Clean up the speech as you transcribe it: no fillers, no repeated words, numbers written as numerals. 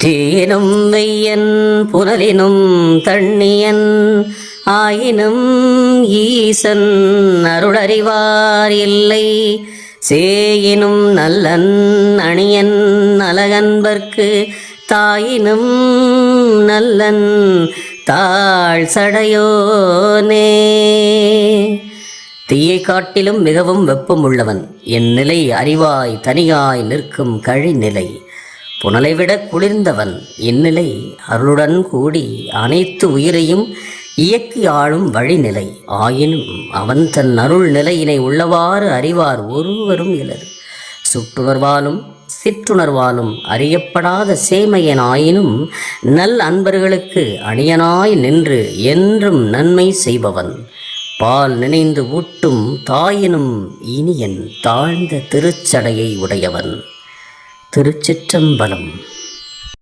தேனும் வெய்யன் புனலினும் தண்ணியன் ஆயினும் ஈசன் அருளறிவார் இல்லை. சேயினும் நல்லன் அணியன் அழகன்பர்க்கு தாயினும் நல்லன் தாழ் சடையோனே. தீயை காட்டிலும் மிகவும் வெப்பம் உள்ளவன் என் நிலை அறிவாய் தனியாய் நிற்கும் கழிநிலை. புனலை விட குளிர்ந்தவன் இந்நிலை அருளுடன் கூடி அனைத்து உயிரையும் இயக்கி ஆளும் வழிநிலை. ஆயினும் அவன் தன் அருள் நிலையினை உள்ளவாறு அறிவார் ஒருவரும் இலர். சுட்டுணர்வாலும் சிற்றுணர்வாலும் அறியப்படாத சேமையன் ஆயினும் நல் அன்பர்களுக்கு அணியனாய் நின்று என்றும் நன்மை செய்பவன். பால் நினைந்து ஊட்டும் தாயினும் இனியன் தாழ்ந்த திருச்சடையை உடையவன். திருச்சிற்றம்பலம்.